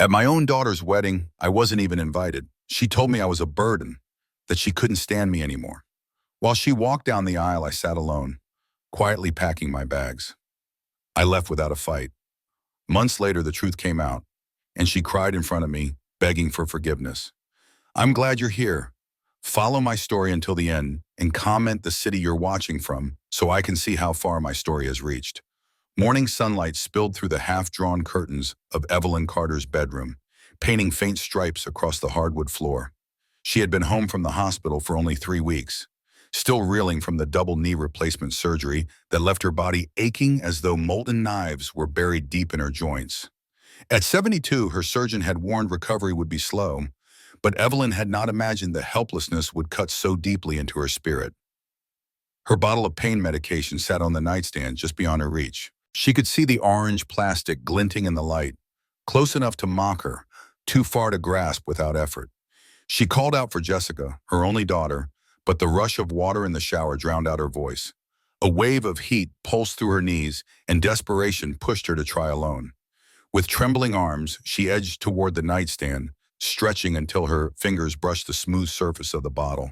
At my own daughter's wedding, I wasn't even invited. She told me I was a burden, that she couldn't stand me anymore. While she walked down the aisle, I sat alone, quietly packing my bags. I left without a fight. Months later, the truth came out, and she cried in front of me, begging for forgiveness. I'm glad you're here. Follow my story until the end and comment the city you're watching from so I can see how far my story has reached. Morning sunlight spilled through the half-drawn curtains of Evelyn Carter's bedroom, painting faint stripes across the hardwood floor. She had been home from the hospital for only 3 weeks, still reeling from the double knee replacement surgery that left her body aching as though molten knives were buried deep in her joints. At 72, her surgeon had warned recovery would be slow, but Evelyn had not imagined the helplessness would cut so deeply into her spirit. Her bottle of pain medication sat on the nightstand just beyond her reach. She could see the orange plastic glinting in the light, close enough to mock her, too far to grasp without effort. She called out for Jessica, her only daughter, but the rush of water in the shower drowned out her voice. A wave of heat pulsed through her knees, and desperation pushed her to try alone. With trembling arms, she edged toward the nightstand, stretching until her fingers brushed the smooth surface of the bottle.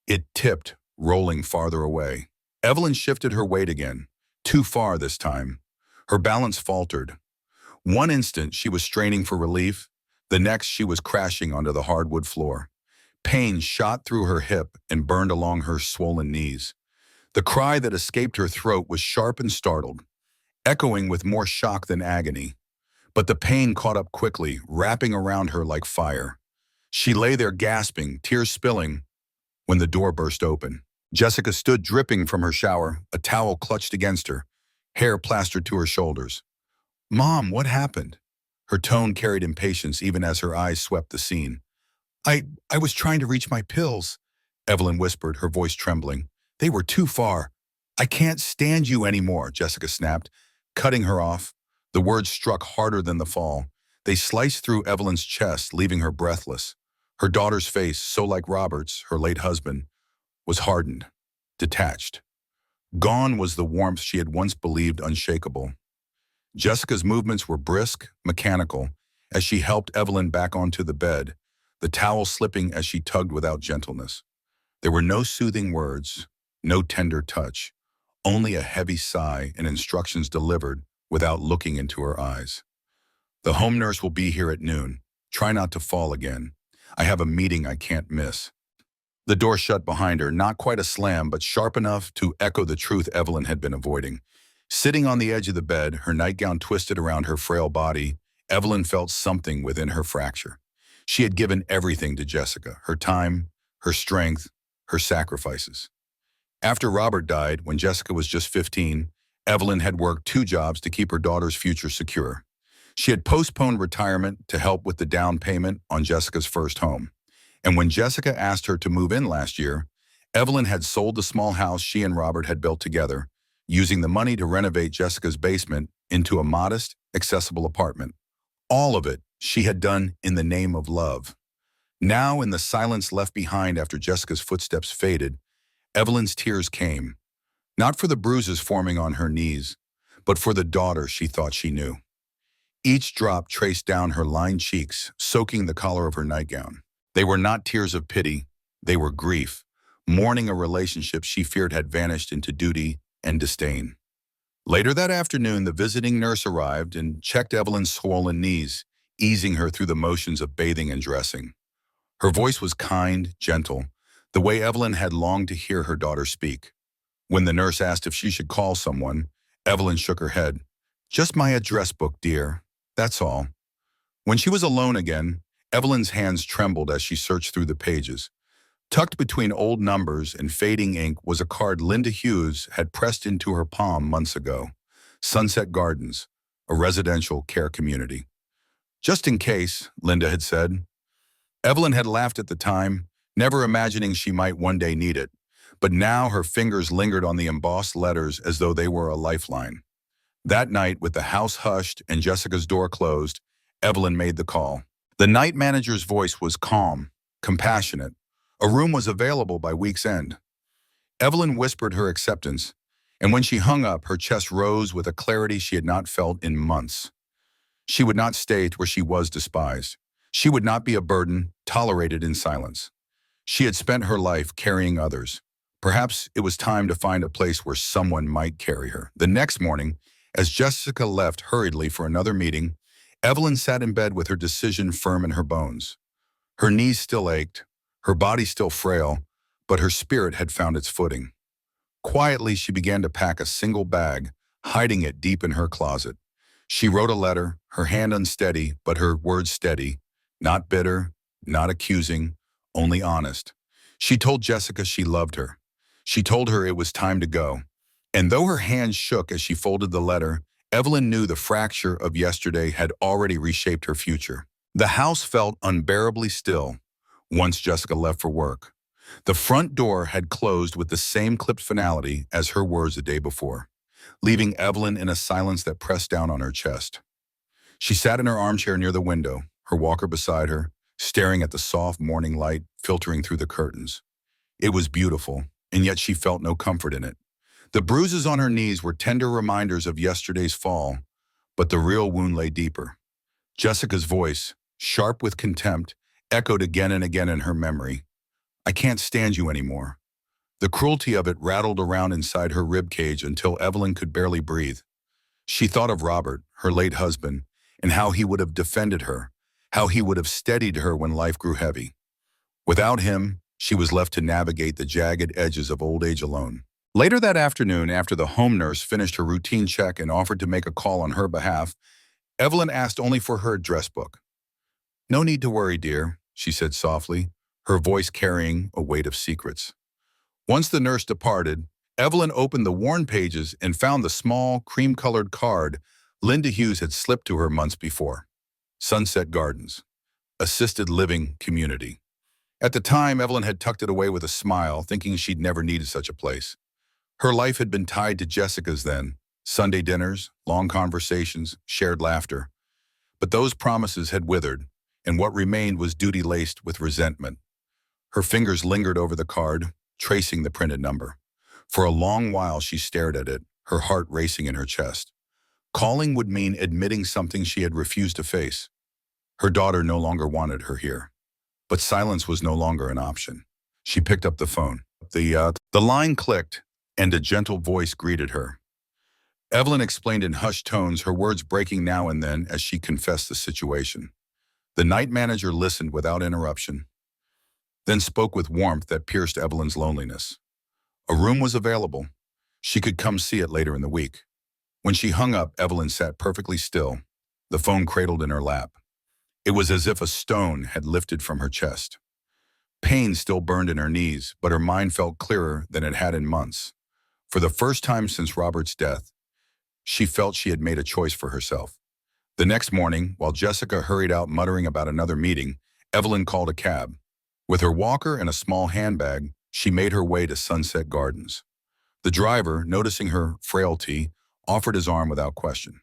It tipped, rolling farther away. Evelyn shifted her weight again, too far this time. Her balance faltered. One instant she was straining for relief, the next she was crashing onto the hardwood floor. Pain shot through her hip and burned along her swollen knees. The cry that escaped her throat was sharp and startled, echoing with more shock than agony. But the pain caught up quickly, wrapping around her like fire. She lay there gasping, tears spilling, when the door burst open. Jessica stood dripping from her shower, a towel clutched against her, hair plastered to her shoulders. "Mom, what happened?" Her tone carried impatience even as her eyes swept the scene. I was trying to reach my pills," Evelyn whispered, her voice trembling. "They were too far. I can't stand you anymore," Jessica snapped, cutting her off. The words struck harder than the fall. They sliced through Evelyn's chest, leaving her breathless. Her daughter's face, so like Robert's, her late husband, was hardened, detached. Gone was the warmth she had once believed unshakable. Jessica's movements were brisk, mechanical, as she helped Evelyn back onto the bed, the towel slipping as she tugged without gentleness. There were no soothing words, no tender touch, only a heavy sigh and instructions delivered without looking into her eyes. "The home nurse will be here at noon. Try not to fall again. I have a meeting I can't miss." The door shut behind her, not quite a slam, but sharp enough to echo the truth Evelyn had been avoiding. Sitting on the edge of the bed, her nightgown twisted around her frail body, Evelyn felt something within her fracture. She had given everything to Jessica, her time, her strength, her sacrifices. After Robert died, when Jessica was just 15, Evelyn had worked 2 jobs to keep her daughter's future secure. She had postponed retirement to help with the down payment on Jessica's first home. And when Jessica asked her to move in last year, Evelyn had sold the small house she and Robert had built together, using the money to renovate Jessica's basement into a modest, accessible apartment. All of it she had done in the name of love. Now, in the silence left behind after Jessica's footsteps faded, Evelyn's tears came, not for the bruises forming on her knees, but for the daughter she thought she knew. Each drop traced down her lined cheeks, soaking the collar of her nightgown. They were not tears of pity, they were grief, mourning a relationship she feared had vanished into duty and disdain. Later that afternoon, the visiting nurse arrived and checked Evelyn's swollen knees, easing her through the motions of bathing and dressing. Her voice was kind, gentle, the way Evelyn had longed to hear her daughter speak. When the nurse asked if she should call someone, Evelyn shook her head. "Just my address book, dear. That's all." When she was alone again, Evelyn's hands trembled as she searched through the pages. Tucked between old numbers and fading ink was a card Linda Hughes had pressed into her palm months ago. Sunset Gardens, a residential care community. "Just in case," Linda had said. Evelyn had laughed at the time, never imagining she might one day need it. But now her fingers lingered on the embossed letters as though they were a lifeline. That night, with the house hushed and Jessica's door closed, Evelyn made the call. The night manager's voice was calm, compassionate. A room was available by week's end. Evelyn whispered her acceptance, and when she hung up, her chest rose with a clarity she had not felt in months. She would not stay where she was despised. She would not be a burden, tolerated in silence. She had spent her life carrying others. Perhaps it was time to find a place where someone might carry her. The next morning, as Jessica left hurriedly for another meeting, Evelyn sat in bed with her decision firm in her bones. Her knees still ached, her body still frail, but her spirit had found its footing. Quietly, she began to pack a single bag, hiding it deep in her closet. She wrote a letter, her hand unsteady, but her words steady, not bitter, not accusing, only honest. She told Jessica she loved her. She told her it was time to go. And though her hands shook as she folded the letter, Evelyn knew the fracture of yesterday had already reshaped her future. The house felt unbearably still once Jessica left for work. The front door had closed with the same clipped finality as her words the day before, leaving Evelyn in a silence that pressed down on her chest. She sat in her armchair near the window, her walker beside her, staring at the soft morning light filtering through the curtains. It was beautiful, and yet she felt no comfort in it. The bruises on her knees were tender reminders of yesterday's fall, but the real wound lay deeper. Jessica's voice, sharp with contempt, echoed again and again in her memory. "I can't stand you anymore." The cruelty of it rattled around inside her ribcage until Evelyn could barely breathe. She thought of Robert, her late husband, and how he would have defended her, how he would have steadied her when life grew heavy. Without him, she was left to navigate the jagged edges of old age alone. Later that afternoon, after the home nurse finished her routine check and offered to make a call on her behalf, Evelyn asked only for her address book. "No need to worry, dear," she said softly, her voice carrying a weight of secrets. Once the nurse departed, Evelyn opened the worn pages and found the small, cream-colored card Linda Hughes had slipped to her months before. Sunset Gardens, assisted living community. At the time, Evelyn had tucked it away with a smile, thinking she'd never needed such a place. Her life had been tied to Jessica's then, Sunday dinners, long conversations, shared laughter. But those promises had withered, and what remained was duty laced with resentment. Her fingers lingered over the card, tracing the printed number. For a long while she stared at it, her heart racing in her chest. Calling would mean admitting something she had refused to face. Her daughter no longer wanted her here. But silence was no longer an option. She picked up the phone. The line clicked, and a gentle voice greeted her. Evelyn explained in hushed tones, her words breaking now and then as she confessed the situation. The night manager listened without interruption, then spoke with warmth that pierced Evelyn's loneliness. A room was available. She could come see it later in the week. When she hung up, Evelyn sat perfectly still, the phone cradled in her lap. It was as if a stone had lifted from her chest. Pain still burned in her knees, but her mind felt clearer than it had in months. For the first time since Robert's death, she felt she had made a choice for herself. The next morning, while Jessica hurried out muttering about another meeting, Evelyn called a cab. With her walker and a small handbag, she made her way to Sunset Gardens. The driver, noticing her frailty, offered his arm without question.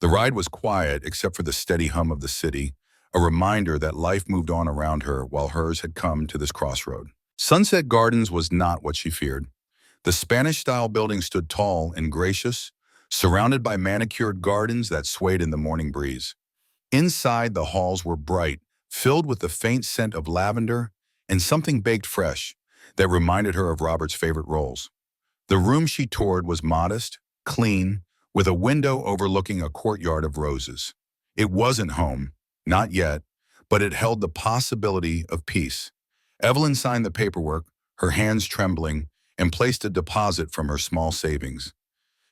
The ride was quiet except for the steady hum of the city, a reminder that life moved on around her while hers had come to this crossroad. Sunset Gardens was not what she feared. The Spanish-style building stood tall and gracious, surrounded by manicured gardens that swayed in the morning breeze. Inside, the halls were bright, filled with the faint scent of lavender and something baked fresh that reminded her of Robert's favorite roles. The room she toured was modest, clean, with a window overlooking a courtyard of roses. It wasn't home, not yet, but it held the possibility of peace. Evelyn signed the paperwork, her hands trembling, and placed a deposit from her small savings.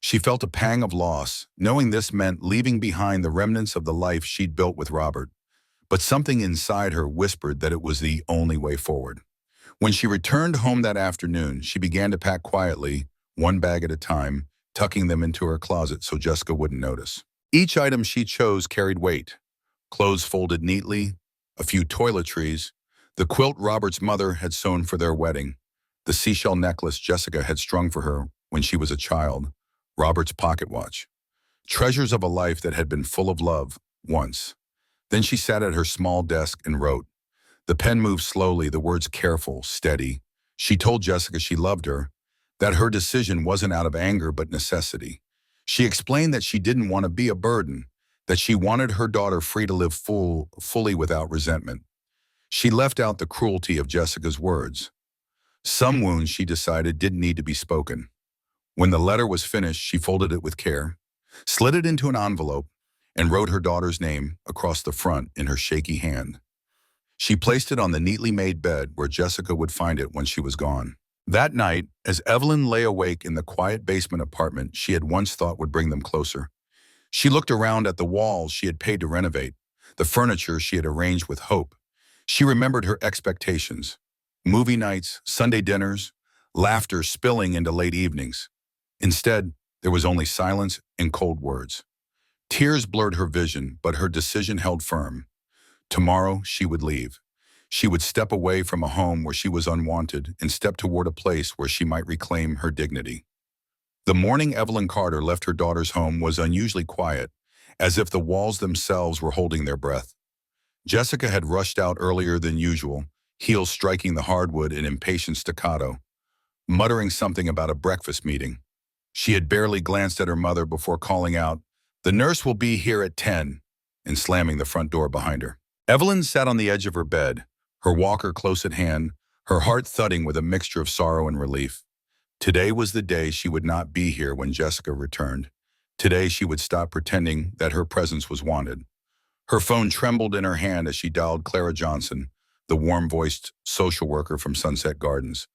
She felt a pang of loss, knowing this meant leaving behind the remnants of the life she'd built with Robert. But something inside her whispered that it was the only way forward. When she returned home that afternoon, she began to pack quietly, one bag at a time, tucking them into her closet so Jessica wouldn't notice. Each item she chose carried weight. Clothes folded neatly, a few toiletries, the quilt Robert's mother had sewn for their wedding, the seashell necklace Jessica had strung for her when she was a child, Robert's pocket watch. Treasures of a life that had been full of love, once. Then she sat at her small desk and wrote. The pen moved slowly, the words careful, steady. She told Jessica she loved her, that her decision wasn't out of anger but necessity. She explained that she didn't want to be a burden, that she wanted her daughter free to live fully without resentment. She left out the cruelty of Jessica's words. Some wounds, she decided, didn't need to be spoken. When the letter was finished, she folded it with care, slid it into an envelope, and wrote her daughter's name across the front in her shaky hand. She placed it on the neatly made bed where Jessica would find it when she was gone. That night, as Evelyn lay awake in the quiet basement apartment she had once thought would bring them closer, she looked around at the walls she had paid to renovate, the furniture she had arranged with hope. She remembered her expectations: movie nights, Sunday dinners, laughter spilling into late evenings. Instead, there was only silence and cold words. Tears blurred her vision, but her decision held firm. Tomorrow, she would leave. She would step away from a home where she was unwanted and step toward a place where she might reclaim her dignity. The morning Evelyn Carter left her daughter's home was unusually quiet, as if the walls themselves were holding their breath. Jessica had rushed out earlier than usual, heels striking the hardwood in impatient staccato, muttering something about a breakfast meeting. She had barely glanced at her mother before calling out, "The nurse will be here at 10, and slamming the front door behind her. Evelyn sat on the edge of her bed, her walker close at hand, her heart thudding with a mixture of sorrow and relief. Today was the day she would not be here when Jessica returned. Today she would stop pretending that her presence was wanted. Her phone trembled in her hand as she dialed Clara Johnson, the warm-voiced social worker from Sunset Gardens.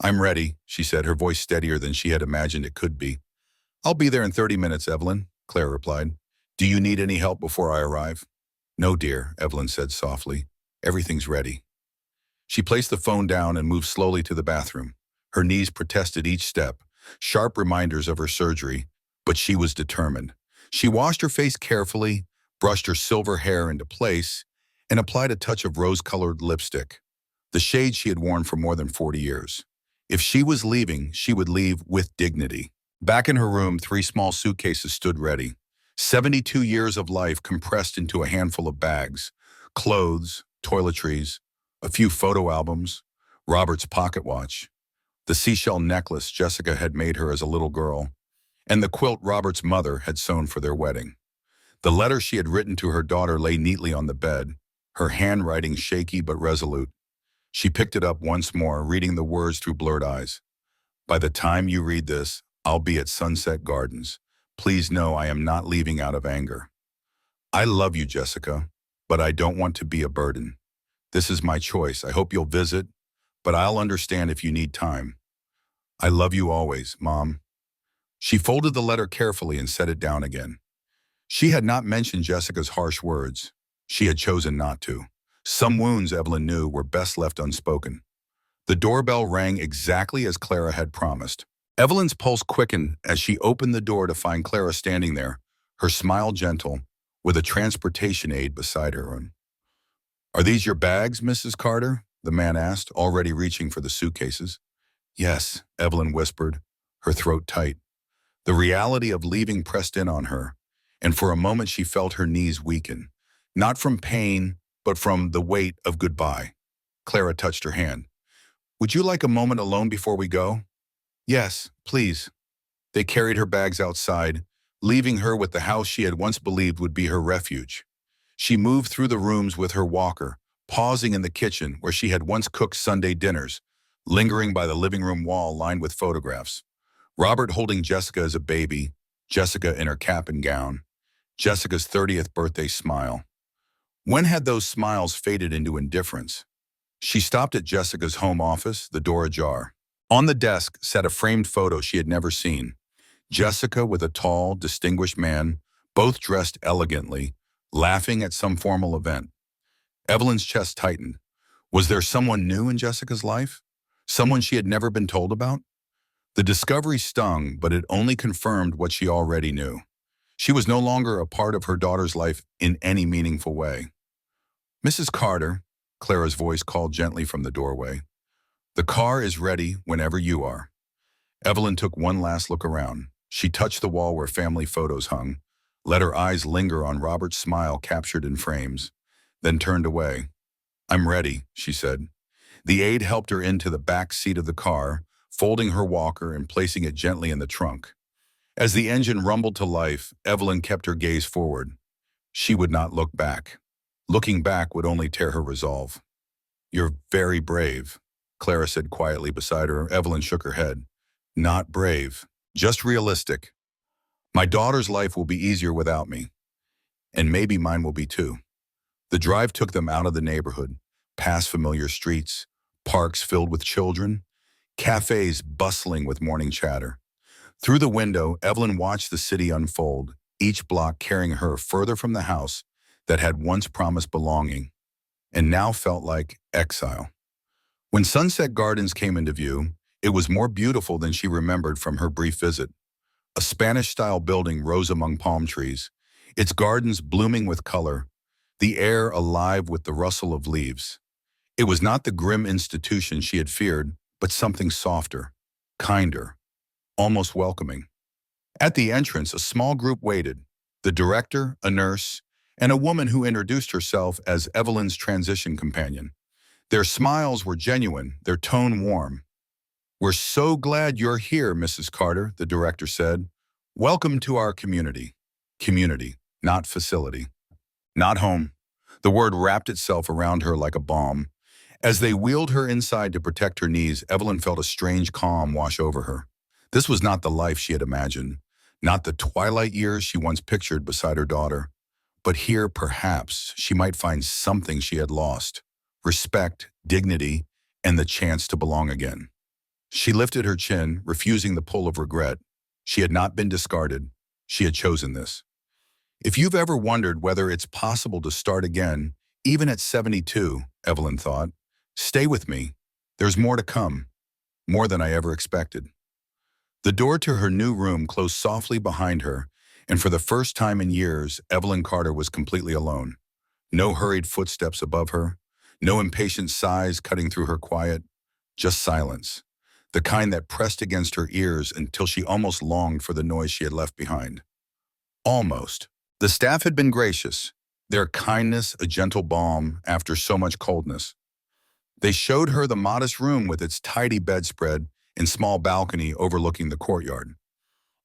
"I'm ready," she said, her voice steadier than she had imagined it could be. "I'll be there in 30 minutes, Evelyn," Clara replied. "Do you need any help before I arrive?" "No, dear," Evelyn said softly. "Everything's ready." She placed the phone down and moved slowly to the bathroom. Her knees protested each step, sharp reminders of her surgery, but she was determined. She washed her face carefully, brushed her silver hair into place, and applied a touch of rose-colored lipstick, the shade she had worn for more than 40 years. If she was leaving, she would leave with dignity. Back in her room, 3 small suitcases stood ready. 72 years of life compressed into a handful of bags: clothes, toiletries, a few photo albums, Robert's pocket watch, the seashell necklace Jessica had made her as a little girl, and the quilt Robert's mother had sewn for their wedding. The letter she had written to her daughter lay neatly on the bed, her handwriting shaky but resolute. She picked it up once more, reading the words through blurred eyes. "By the time you read this, I'll be at Sunset Gardens. Please know I am not leaving out of anger. I love you, Jessica, but I don't want to be a burden. This is my choice. I hope you'll visit, but I'll understand if you need time. I love you always, Mom." She folded the letter carefully and set it down again. She had not mentioned Jessica's harsh words. She had chosen not to. Some wounds, Evelyn knew, were best left unspoken. The doorbell rang exactly as Clara had promised. Evelyn's pulse quickened as she opened the door to find Clara standing there, her smile gentle, with a transportation aide beside her. "Are these your bags, Mrs. Carter?" the man asked, already reaching for the suitcases. "Yes," Evelyn whispered, her throat tight. The reality of leaving pressed in on her, and for a moment she felt her knees weaken, not from pain, but from the weight of goodbye. Clara touched her hand. "Would you like a moment alone before we go?" "Yes, please." They carried her bags outside, leaving her with the house she had once believed would be her refuge. She moved through the rooms with her walker, pausing in the kitchen where she had once cooked Sunday dinners, lingering by the living room wall lined with photographs. Robert holding Jessica as a baby, Jessica in her cap and gown, Jessica's 30th birthday smile. When had those smiles faded into indifference? She stopped at Jessica's home office, the door ajar. On the desk sat a framed photo she had never seen. Jessica with a tall, distinguished man, both dressed elegantly, laughing at some formal event. Evelyn's chest tightened. Was there someone new in Jessica's life? Someone she had never been told about? The discovery stung, but it only confirmed what she already knew. She was no longer a part of her daughter's life in any meaningful way. "Mrs. Carter," Clara's voice called gently from the doorway. "The car is ready whenever you are." Evelyn took one last look around. She touched the wall where family photos hung, let her eyes linger on Robert's smile captured in frames, then turned away. "I'm ready," she said. The aide helped her into the back seat of the car, folding her walker and placing it gently in the trunk. As the engine rumbled to life, Evelyn kept her gaze forward. She would not look back. Looking back would only tear her resolve. "You're very brave," Clara said quietly beside her. Evelyn shook her head. "Not brave, just realistic. My daughter's life will be easier without me, and maybe mine will be too." The drive took them out of the neighborhood, past familiar streets, parks filled with children, cafes bustling with morning chatter. Through the window, Evelyn watched the city unfold, each block carrying her further from the house that had once promised belonging and now felt like exile. When Sunset Gardens came into view, it was more beautiful than she remembered from her brief visit. A Spanish-style building rose among palm trees, its gardens blooming with color, the air alive with the rustle of leaves. It was not the grim institution she had feared, but something softer, kinder, almost welcoming. At the entrance, a small group waited: the director, a nurse, and a woman who introduced herself as Evelyn's transition companion. Their smiles were genuine, their tone warm. "We're so glad you're here, Mrs. Carter," the director said. "Welcome to our community." Community, not facility. Not home. The word wrapped itself around her like a balm. As they wheeled her inside to protect her knees, Evelyn felt a strange calm wash over her. This was not the life she had imagined, not the twilight years she once pictured beside her daughter. But here, perhaps, she might find something she had lost: respect, dignity, and the chance to belong again. She lifted her chin, refusing the pull of regret. She had not been discarded. She had chosen this. If you've ever wondered whether it's possible to start again, even at 72, Evelyn thought, stay with me. There's more to come, more than I ever expected. The door to her new room closed softly behind her, and for the first time in years, Evelyn Carter was completely alone. No hurried footsteps above her, no impatient sighs cutting through her quiet, just silence, the kind that pressed against her ears until she almost longed for the noise she had left behind. Almost. The staff had been gracious, their kindness a gentle balm after so much coldness. They showed her the modest room with its tidy bedspread and small balcony overlooking the courtyard.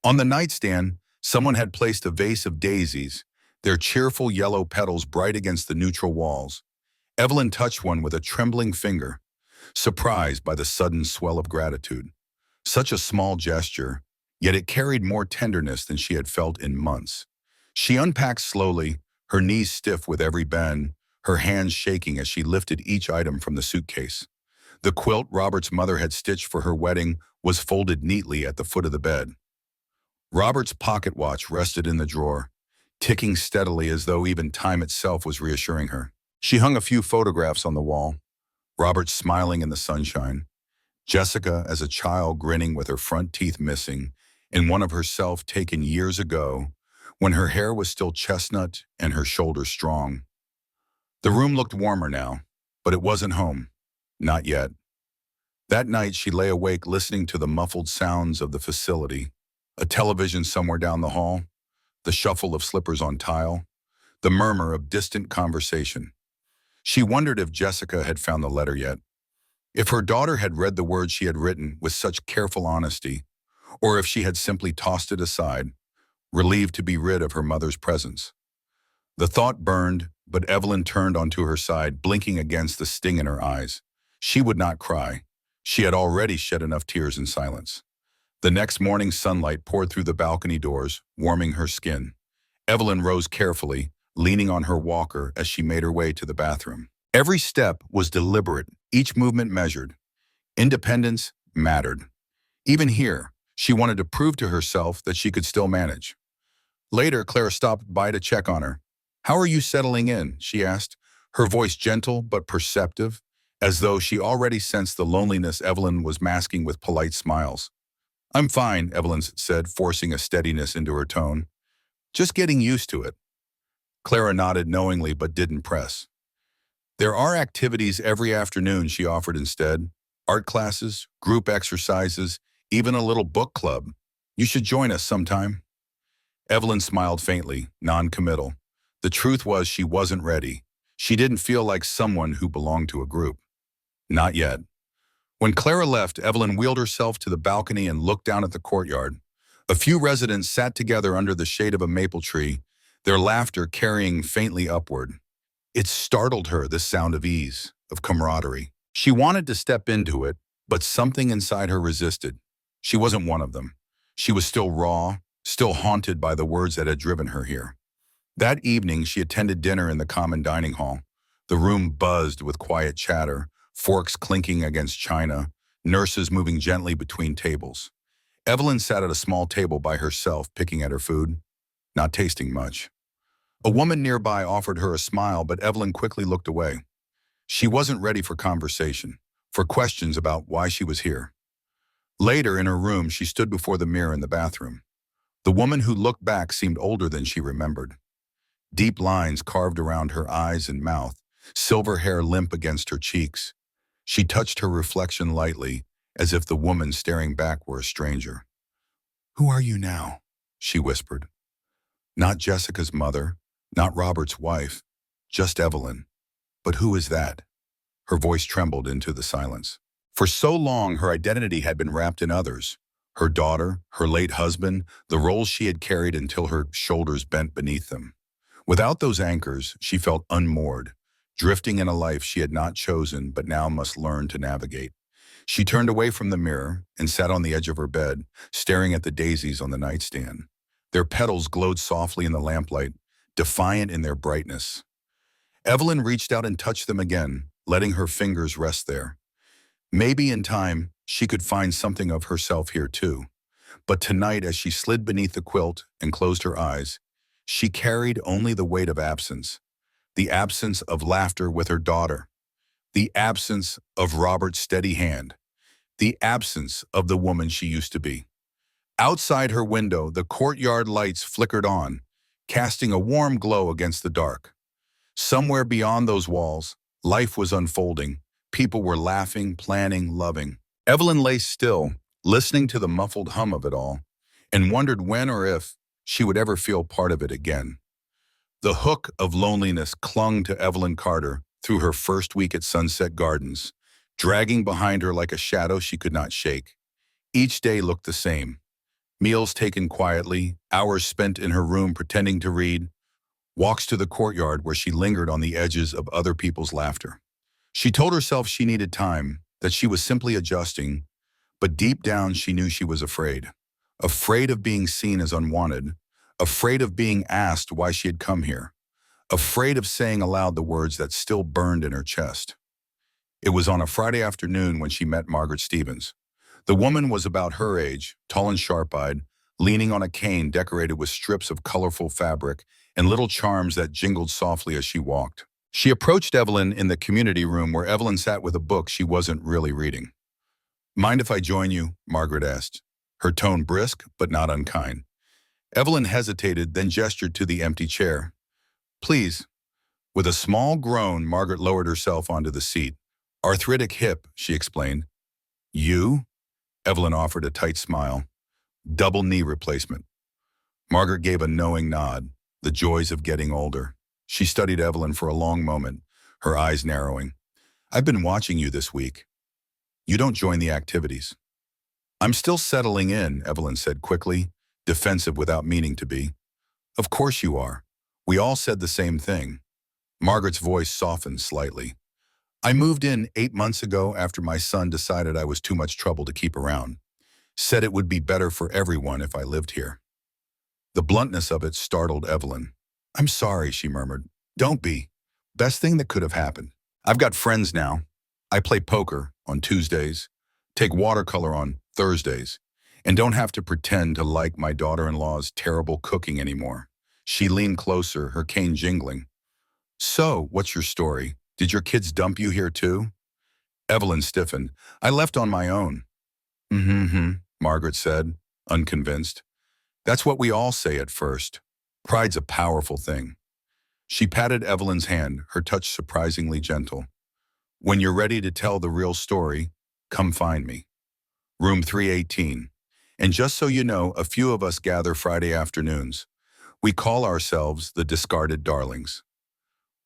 On the nightstand, someone had placed a vase of daisies, their cheerful yellow petals bright against the neutral walls. Evelyn touched one with a trembling finger, surprised by the sudden swell of gratitude. Such a small gesture, yet it carried more tenderness than she had felt in months. She unpacked slowly, her knees stiff with every bend, her hands shaking as she lifted each item from the suitcase. The quilt Robert's mother had stitched for her wedding was folded neatly at the foot of the bed. Robert's pocket watch rested in the drawer, ticking steadily as though even time itself was reassuring her. She hung a few photographs on the wall, Robert smiling in the sunshine, Jessica as a child grinning with her front teeth missing, and one of herself taken years ago, when her hair was still chestnut and her shoulders strong. The room looked warmer now, but it wasn't home. Not yet. That night she lay awake listening to the muffled sounds of the facility, a television somewhere down the hall, the shuffle of slippers on tile, the murmur of distant conversation. She wondered if Jessica had found the letter yet, if her daughter had read the words she had written with such careful honesty, or if she had simply tossed it aside, relieved to be rid of her mother's presence. The thought burned, but Evelyn turned onto her side, blinking against the sting in her eyes. She would not cry. She had already shed enough tears in silence. The next morning, sunlight poured through the balcony doors, warming her skin. Evelyn rose carefully, leaning on her walker as she made her way to the bathroom. Every step was deliberate, each movement measured. Independence mattered. Even here, she wanted to prove to herself that she could still manage. Later, Clara stopped by to check on her. "How are you settling in?" she asked, her voice gentle but perceptive, as though she already sensed the loneliness Evelyn was masking with polite smiles. "I'm fine," Evelyn said, forcing a steadiness into her tone. "Just getting used to it." Clara nodded knowingly but didn't press. "There are activities every afternoon," she offered instead. "Art classes, group exercises, even a little book club. You should join us sometime." Evelyn smiled faintly, non-committal. The truth was she wasn't ready. She didn't feel like someone who belonged to a group. Not yet. When Clara left, Evelyn wheeled herself to the balcony and looked down at the courtyard. A few residents sat together under the shade of a maple tree, their laughter carrying faintly upward. It startled her, this sound of ease, of camaraderie. She wanted to step into it, but something inside her resisted. She wasn't one of them. She was still raw, still haunted by the words that had driven her here. That evening, she attended dinner in the common dining hall. The room buzzed with quiet chatter, forks clinking against china, nurses moving gently between tables. Evelyn sat at a small table by herself, picking at her food, not tasting much. A woman nearby offered her a smile, but Evelyn quickly looked away. She wasn't ready for conversation, for questions about why she was here. Later, in her room, she stood before the mirror in the bathroom. The woman who looked back seemed older than she remembered. Deep lines carved around her eyes and mouth, silver hair limp against her cheeks. She touched her reflection lightly, as if the woman staring back were a stranger. "Who are you now?" she whispered. "Not Jessica's mother, not Robert's wife, just Evelyn. But who is that?" Her voice trembled into the silence. For so long, her identity had been wrapped in others. Her daughter, her late husband, the roles she had carried until her shoulders bent beneath them. Without those anchors, she felt unmoored, drifting in a life she had not chosen but now must learn to navigate. She turned away from the mirror and sat on the edge of her bed, staring at the daisies on the nightstand. Their petals glowed softly in the lamplight, defiant in their brightness. Evelyn reached out and touched them again, letting her fingers rest there. Maybe in time, she could find something of herself here too. But tonight, as she slid beneath the quilt and closed her eyes, she carried only the weight of absence. The absence of laughter with her daughter. The absence of Robert's steady hand. The absence of the woman she used to be. Outside her window, the courtyard lights flickered on, casting a warm glow against the dark. Somewhere beyond those walls, life was unfolding. People were laughing, planning, loving. Evelyn lay still, listening to the muffled hum of it all, and wondered when or if she would ever feel part of it again. The hook of loneliness clung to Evelyn Carter through her first week at Sunset Gardens, dragging behind her like a shadow she could not shake. Each day looked the same. Meals taken quietly, hours spent in her room pretending to read, walks to the courtyard where she lingered on the edges of other people's laughter. She told herself she needed time, that she was simply adjusting, but deep down she knew she was afraid. Afraid of being seen as unwanted, afraid of being asked why she had come here, afraid of saying aloud the words that still burned in her chest. It was on a Friday afternoon when she met Margaret Stevens. The woman was about her age, tall and sharp-eyed, leaning on a cane decorated with strips of colorful fabric and little charms that jingled softly as she walked. She approached Evelyn in the community room where Evelyn sat with a book she wasn't really reading. "Mind if I join you?" Margaret asked, her tone brisk but not unkind. Evelyn hesitated, then gestured to the empty chair. "Please." With a small groan, Margaret lowered herself onto the seat. "Arthritic hip," she explained. "You?" Evelyn offered a tight smile. "Double knee replacement." Margaret gave a knowing nod, the joys of getting older. She studied Evelyn for a long moment, her eyes narrowing. "I've been watching you this week. You don't join the activities." "I'm still settling in," Evelyn said quickly, defensive without meaning to be. "Of course you are. We all said the same thing." Margaret's voice softened slightly. "I moved in 8 months ago after my son decided I was too much trouble to keep around. Said it would be better for everyone if I lived here." The bluntness of it startled Evelyn. "I'm sorry," she murmured. "Don't be. Best thing that could have happened. I've got friends now. I play poker on Tuesdays, take watercolor on Thursdays, and don't have to pretend to like my daughter-in-law's terrible cooking anymore." She leaned closer, her cane jingling. "So, what's your story? Did your kids dump you here too?" Evelyn stiffened. "I left on my own." "Mm-hmm," Margaret said, unconvinced. "That's what we all say at first. Pride's a powerful thing." She patted Evelyn's hand, her touch surprisingly gentle. "When you're ready to tell the real story, come find me. Room 318. And just so you know, a few of us gather Friday afternoons. We call ourselves the Discarded Darlings."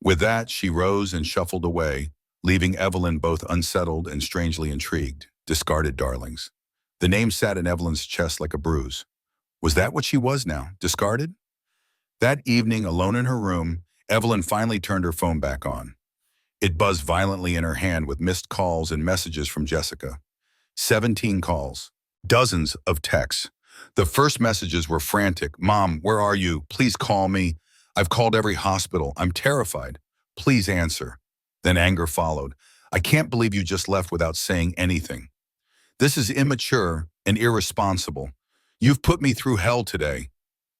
With that, she rose and shuffled away, leaving Evelyn both unsettled and strangely intrigued. Discarded Darlings. The name sat in Evelyn's chest like a bruise. Was that what she was now? Discarded? That evening, alone in her room, Evelyn finally turned her phone back on. It buzzed violently in her hand with missed calls and messages from Jessica. 17 calls, dozens of texts. The first messages were frantic. "Mom, where are you? Please call me. I've called every hospital. I'm terrified. Please answer." Then anger followed. "I can't believe you just left without saying anything. This is immature and irresponsible. You've put me through hell today."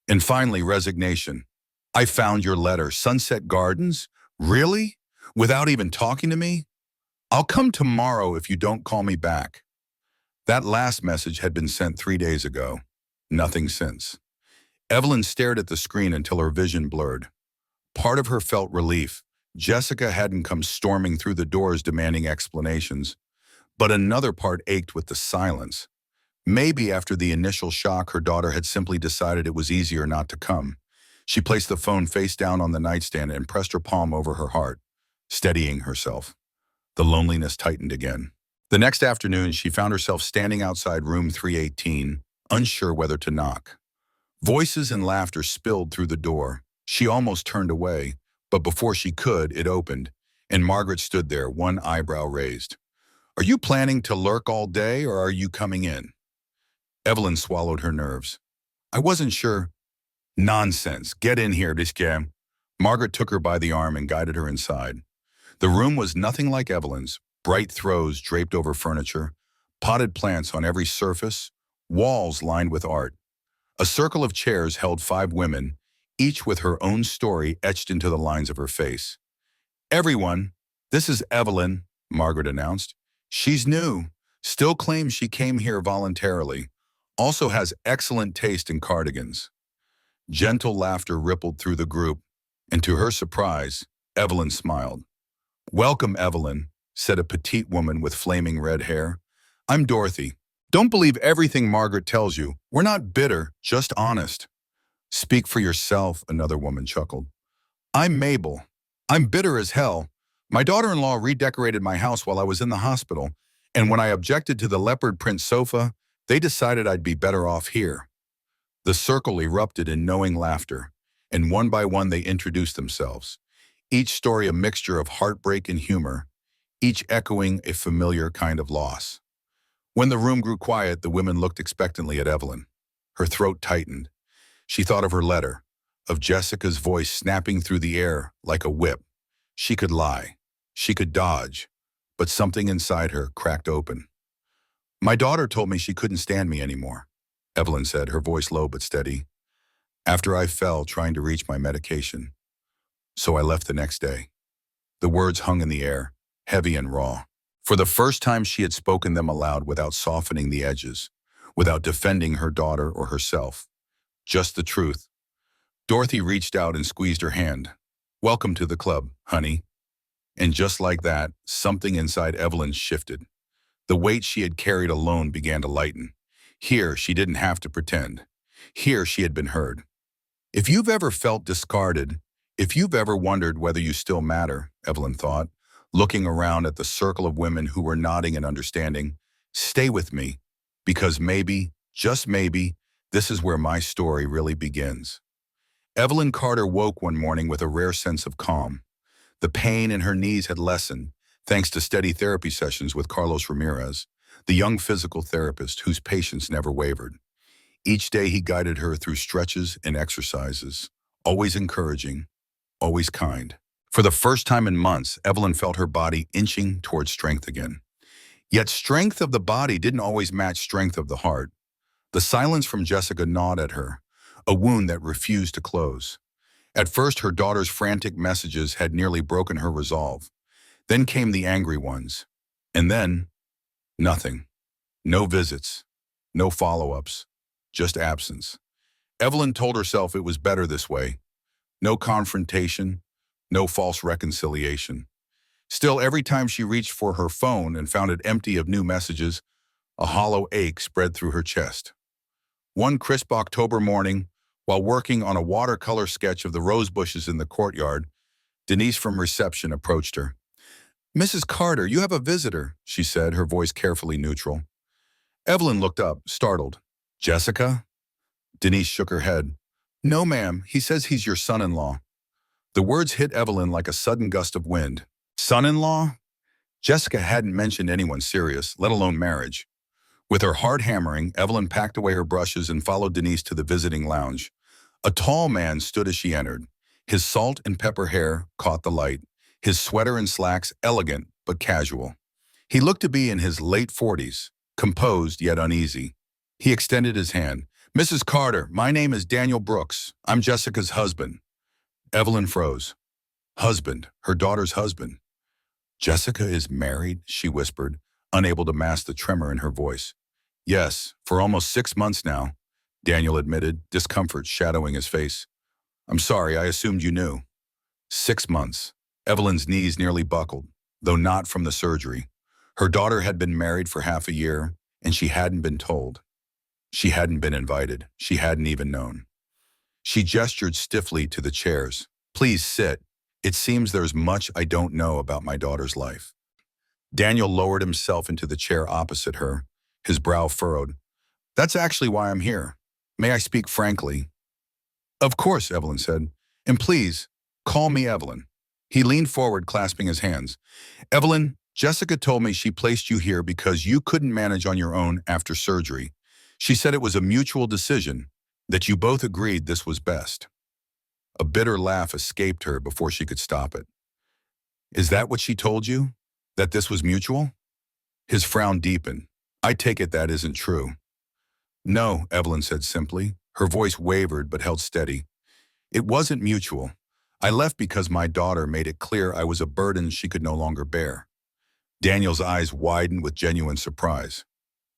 And finally, resignation. "I found your letter. Sunset Gardens? Really? Without even talking to me? I'll come tomorrow if you don't call me back." That last message had been sent 3 days ago. Nothing since. Evelyn stared at the screen until her vision blurred. Part of her felt relief. Jessica hadn't come storming through the doors demanding explanations. But another part ached with the silence. Maybe after the initial shock, her daughter had simply decided it was easier not to come. She placed the phone face down on the nightstand and pressed her palm over her heart, steadying herself. The loneliness tightened again. The next afternoon, she found herself standing outside room 318, unsure whether to knock. Voices and laughter spilled through the door. She almost turned away, but before she could, it opened, and Margaret stood there, one eyebrow raised. "Are you planning to lurk all day, or are you coming in?" Evelyn swallowed her nerves. "I wasn't sure." "Nonsense. Get in here, Disque." Margaret took her by the arm and guided her inside. The room was nothing like Evelyn's. Bright throws draped over furniture, potted plants on every surface, walls lined with art. A circle of chairs held 5 women, each with her own story etched into the lines of her face. "Everyone, this is Evelyn," Margaret announced. "She's new, still claims she came here voluntarily, also has excellent taste in cardigans." Gentle laughter rippled through the group, and to her surprise, Evelyn smiled. "Welcome, Evelyn," said a petite woman with flaming red hair. "I'm Dorothy. Don't believe everything Margaret tells you. We're not bitter, just honest." "Speak for yourself," another woman chuckled. "I'm Mabel. I'm bitter as hell. My daughter-in-law redecorated my house while I was in the hospital, and when I objected to the leopard print sofa, they decided I'd be better off here." The circle erupted in knowing laughter, and one by one they introduced themselves. Each story a mixture of heartbreak and humor, each echoing a familiar kind of loss. When the room grew quiet, the women looked expectantly at Evelyn. Her throat tightened. She thought of her letter, of Jessica's voice snapping through the air like a whip. She could lie. She could dodge. But something inside her cracked open. "My daughter told me she couldn't stand me anymore," Evelyn said, her voice low but steady. "After I fell trying to reach my medication. So I left the next day." The words hung in the air, heavy and raw. For the first time she had spoken them aloud without softening the edges, without defending her daughter or herself. Just the truth. Dorothy reached out and squeezed her hand. "Welcome to the club, honey." And just like that, something inside Evelyn shifted. The weight she had carried alone began to lighten. Here, she didn't have to pretend. Here, she had been heard. If you've ever felt discarded, if you've ever wondered whether you still matter, Evelyn thought, looking around at the circle of women who were nodding and understanding, stay with me, because maybe, just maybe, this is where my story really begins. Evelyn Carter woke one morning with a rare sense of calm. The pain in her knees had lessened, thanks to steady therapy sessions with Carlos Ramirez, the young physical therapist whose patience never wavered. Each day he guided her through stretches and exercises, always encouraging, always kind. For the first time in months, Evelyn felt her body inching toward strength again. Yet strength of the body didn't always match strength of the heart. The silence from Jessica gnawed at her, a wound that refused to close. At first, her daughter's frantic messages had nearly broken her resolve. Then came the angry ones. And then, nothing. No visits. No follow-ups. Just absence. Evelyn told herself it was better this way. No confrontation. No false reconciliation. Still, every time she reached for her phone and found it empty of new messages, a hollow ache spread through her chest. One crisp October morning, while working on a watercolor sketch of the rose bushes in the courtyard, Denise from reception approached her. "Mrs. Carter, you have a visitor," she said, her voice carefully neutral. Evelyn looked up, startled. "Jessica?" Denise shook her head. No, ma'am, he says he's your son-in-law. The words hit Evelyn like a sudden gust of wind. Son-in-law? Jessica hadn't mentioned anyone serious, let alone marriage. With her heart hammering, Evelyn packed away her brushes and followed Denise to the visiting lounge. A tall man stood as she entered. His salt and pepper hair caught the light, his sweater and slacks elegant but casual. He looked to be in his late 40s, composed yet uneasy. He extended his hand. Mrs. Carter, my name is Daniel Brooks. I'm Jessica's husband. Evelyn froze. Husband, her daughter's husband. Jessica is married, she whispered, unable to mask the tremor in her voice. Yes, for almost 6 months now, Daniel admitted, discomfort shadowing his face. I'm sorry, I assumed you knew. 6 months. Evelyn's knees nearly buckled, though not from the surgery. Her daughter had been married for half a year, and she hadn't been told. She hadn't been invited. She hadn't even known. She gestured stiffly to the chairs. Please sit. It seems there's much I don't know about my daughter's life. Daniel lowered himself into the chair opposite her, his brow furrowed. That's actually why I'm here. May I speak frankly? Of course, Evelyn said. And please, call me Evelyn. He leaned forward, clasping his hands. Evelyn, Jessica told me she placed you here because you couldn't manage on your own after surgery. She said it was a mutual decision, that you both agreed this was best. A bitter laugh escaped her before she could stop it. Is that what she told you? That this was mutual? His frown deepened. I take it that isn't true. No, Evelyn said simply. Her voice wavered but held steady. It wasn't mutual. I left because my daughter made it clear I was a burden she could no longer bear. Daniel's eyes widened with genuine surprise.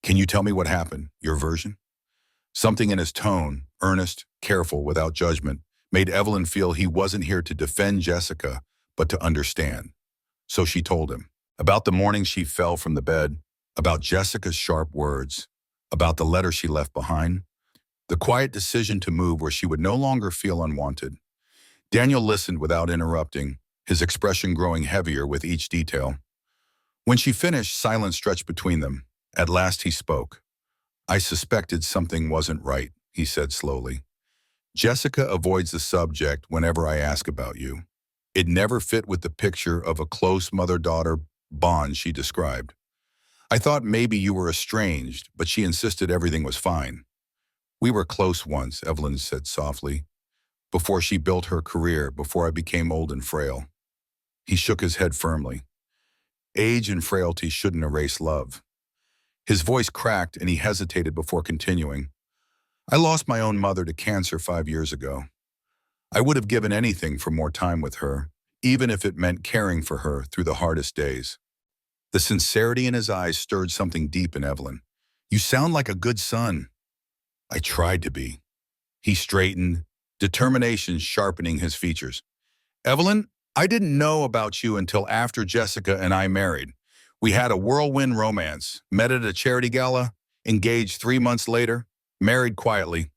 Can you tell me what happened, your version? Something in his tone, earnest, careful, without judgment, made Evelyn feel he wasn't here to defend Jessica, but to understand. So she told him about the morning she fell from the bed, about Jessica's sharp words, about the letter she left behind, the quiet decision to move where she would no longer feel unwanted. Daniel listened without interrupting, his expression growing heavier with each detail. When she finished, silence stretched between them. At last he spoke. I suspected something wasn't right, he said slowly. Jessica avoids the subject whenever I ask about you. It never fit with the picture of a close mother-daughter bond she described. I thought maybe you were estranged, but she insisted everything was fine. We were close once, Evelyn said softly, before she built her career, before I became old and frail. He shook his head firmly. Age and frailty shouldn't erase love. His voice cracked and he hesitated before continuing. I lost my own mother to cancer 5 years ago. I would have given anything for more time with her, even if it meant caring for her through the hardest days. The sincerity in his eyes stirred something deep in Evelyn. You sound like a good son. I tried to be. He straightened, determination sharpening his features. Evelyn, I didn't know about you until after Jessica and I married. We had a whirlwind romance, met at a charity gala, engaged 3 months later, married quietly.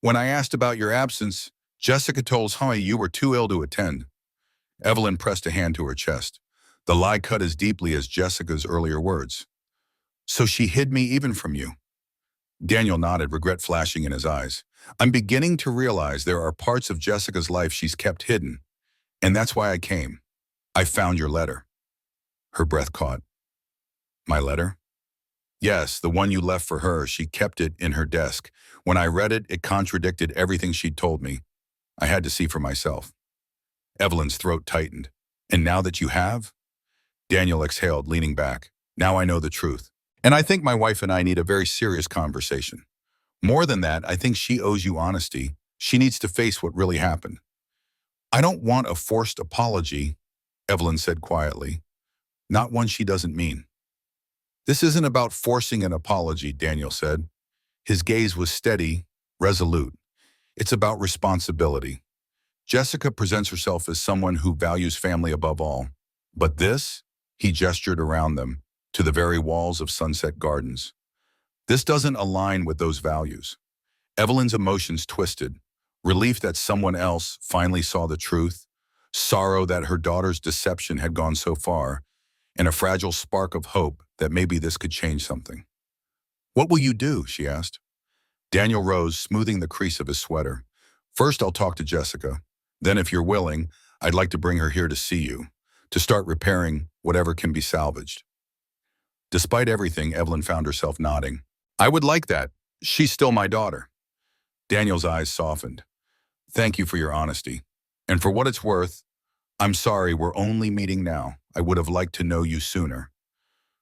When I asked about your absence, Jessica told Honey you were too ill to attend. Evelyn pressed a hand to her chest. The lie cut as deeply as Jessica's earlier words. So she hid me even from you. Daniel nodded, regret flashing in his eyes. I'm beginning to realize there are parts of Jessica's life she's kept hidden, and that's why I came. I found your letter. Her breath caught. My letter? Yes, the one you left for her. She kept it in her desk. When I read it, it contradicted everything she'd told me. I had to see for myself. Evelyn's throat tightened. And now that you have? Daniel exhaled, leaning back. Now I know the truth. And I think my wife and I need a very serious conversation. More than that, I think she owes you honesty. She needs to face what really happened. I don't want a forced apology, Evelyn said quietly. Not one she doesn't mean. This isn't about forcing an apology, Daniel said. His gaze was steady, resolute. It's about responsibility. Jessica presents herself as someone who values family above all. But this, he gestured around them, to the very walls of Sunset Gardens. This doesn't align with those values. Evelyn's emotions twisted. Relief that someone else finally saw the truth, sorrow that her daughter's deception had gone so far, and a fragile spark of hope that maybe this could change something. What will you do? She asked. Daniel rose, smoothing the crease of his sweater. First, I'll talk to Jessica. Then, if you're willing, I'd like to bring her here to see you, to start repairing whatever can be salvaged. Despite everything, Evelyn found herself nodding. I would like that. She's still my daughter. Daniel's eyes softened. Thank you for your honesty. And for what it's worth, I'm sorry we're only meeting now. I would have liked to know you sooner.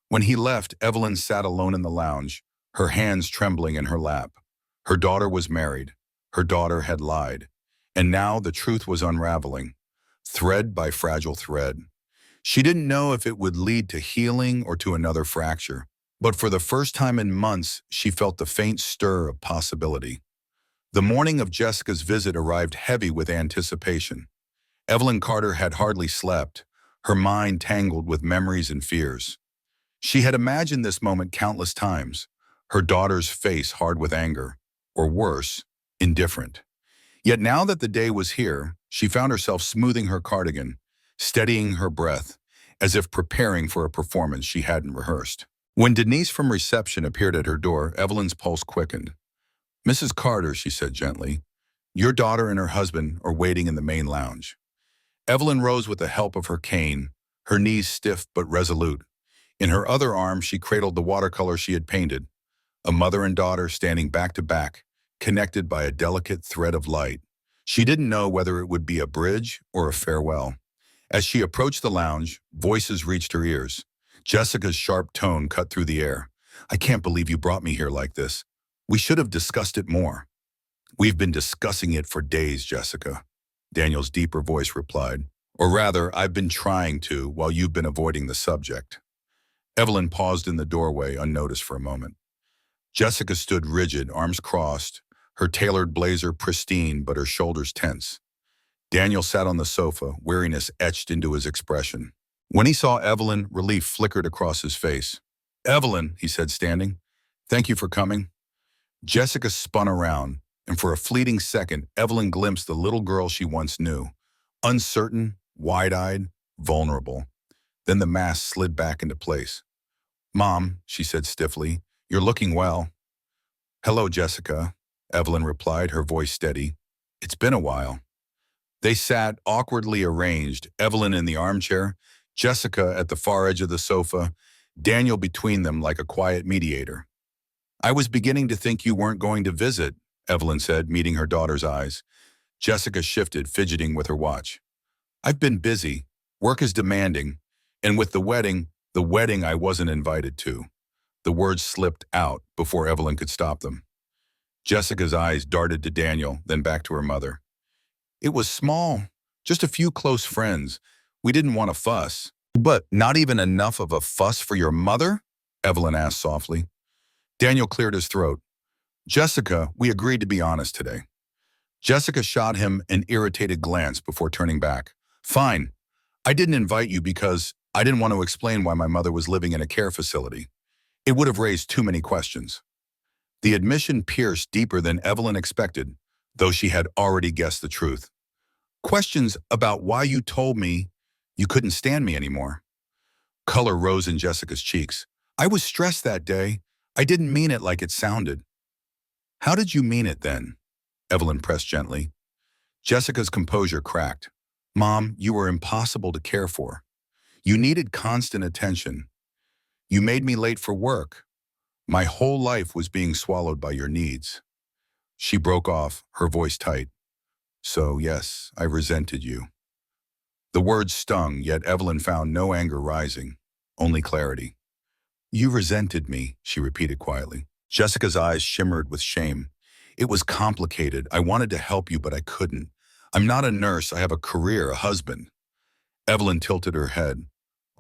When he left, Evelyn sat alone in the lounge, her hands trembling in her lap. Her daughter was married. Her daughter had lied. And now the truth was unraveling, thread by fragile thread. She didn't know if it would lead to healing or to another fracture. But for the first time in months, she felt the faint stir of possibility. The morning of Jessica's visit arrived heavy with anticipation. Evelyn Carter had hardly slept, her mind tangled with memories and fears. She had imagined this moment countless times, her daughter's face hard with anger, or worse, indifferent. Yet now that the day was here, she found herself smoothing her cardigan, steadying her breath, as if preparing for a performance she hadn't rehearsed. When Denise from reception appeared at her door, Evelyn's pulse quickened. "Mrs. Carter," she said gently, "your daughter and her husband are waiting in the main lounge." Evelyn rose with the help of her cane, her knees stiff but resolute. In her other arm, she cradled the watercolor she had painted, a mother and daughter standing back to back, connected by a delicate thread of light. She didn't know whether it would be a bridge or a farewell. As she approached the lounge, voices reached her ears. Jessica's sharp tone cut through the air. "I can't believe you brought me here like this. We should have discussed it more." "We've been discussing it for days, Jessica," Daniel's deeper voice replied. "Or rather, I've been trying to while you've been avoiding the subject." Evelyn paused in the doorway, unnoticed for a moment. Jessica stood rigid, arms crossed, her tailored blazer pristine but her shoulders tense. Daniel sat on the sofa, weariness etched into his expression. When he saw Evelyn, relief flickered across his face. "Evelyn," he said, standing, "thank you for coming." Jessica spun around, and for a fleeting second, Evelyn glimpsed the little girl she once knew, uncertain, wide-eyed, vulnerable. Then the mask slid back into place. "Mom," she said stiffly, "you're looking well." "Hello, Jessica," Evelyn replied, her voice steady. "It's been a while." They sat, awkwardly arranged, Evelyn in the armchair, Jessica at the far edge of the sofa, Daniel between them like a quiet mediator. "I was beginning to think you weren't going to visit," Evelyn said, meeting her daughter's eyes. Jessica shifted, fidgeting with her watch. "I've been busy. Work is demanding. And with the wedding I wasn't invited to." The words slipped out before Evelyn could stop them. Jessica's eyes darted to Daniel, then back to her mother. "It was small, just a few close friends. We didn't want a fuss." "But not even enough of a fuss for your mother?" Evelyn asked softly. Daniel cleared his throat. "Jessica, we agreed to be honest today." Jessica shot him an irritated glance before turning back. "Fine. I didn't invite you because I didn't want to explain why my mother was living in a care facility. It would have raised too many questions." The admission pierced deeper than Evelyn expected, though she had already guessed the truth. "Questions about why you told me you couldn't stand me anymore." Color rose in Jessica's cheeks. "I was stressed that day. I didn't mean it like it sounded." "How did you mean it then?" Evelyn pressed gently. Jessica's composure cracked. "Mom, you were impossible to care for. You needed constant attention. You made me late for work. My whole life was being swallowed by your needs." She broke off, her voice tight. "So, yes, I resented you." The words stung, yet Evelyn found no anger rising, only clarity. "You resented me," she repeated quietly. Jessica's eyes shimmered with shame. "It was complicated. I wanted to help you, but I couldn't. I'm not a nurse. I have a career, a husband." Evelyn tilted her head.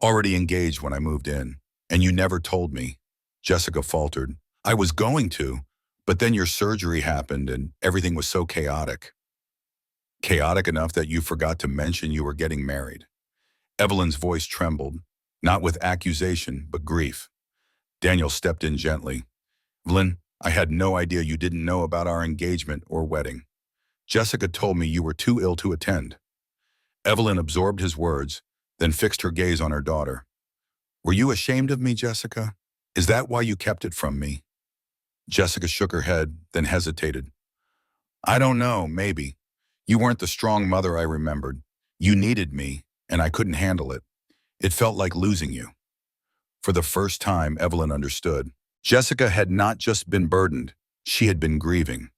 "Already engaged when I moved in. And you never told me." Jessica faltered. "I was going to, but then your surgery happened and everything was so chaotic." "Chaotic enough that you forgot to mention you were getting married." Evelyn's voice trembled, not with accusation, but grief. Daniel stepped in gently. "Evelyn, I had no idea you didn't know about our engagement or wedding. Jessica told me you were too ill to attend." Evelyn absorbed his words, then fixed her gaze on her daughter. "Were you ashamed of me, Jessica? Is that why you kept it from me?" Jessica shook her head, then hesitated. "I don't know, maybe. You weren't the strong mother I remembered. You needed me, and I couldn't handle it. It felt like losing you." For the first time, Evelyn understood. Jessica had not just been burdened, she had been grieving.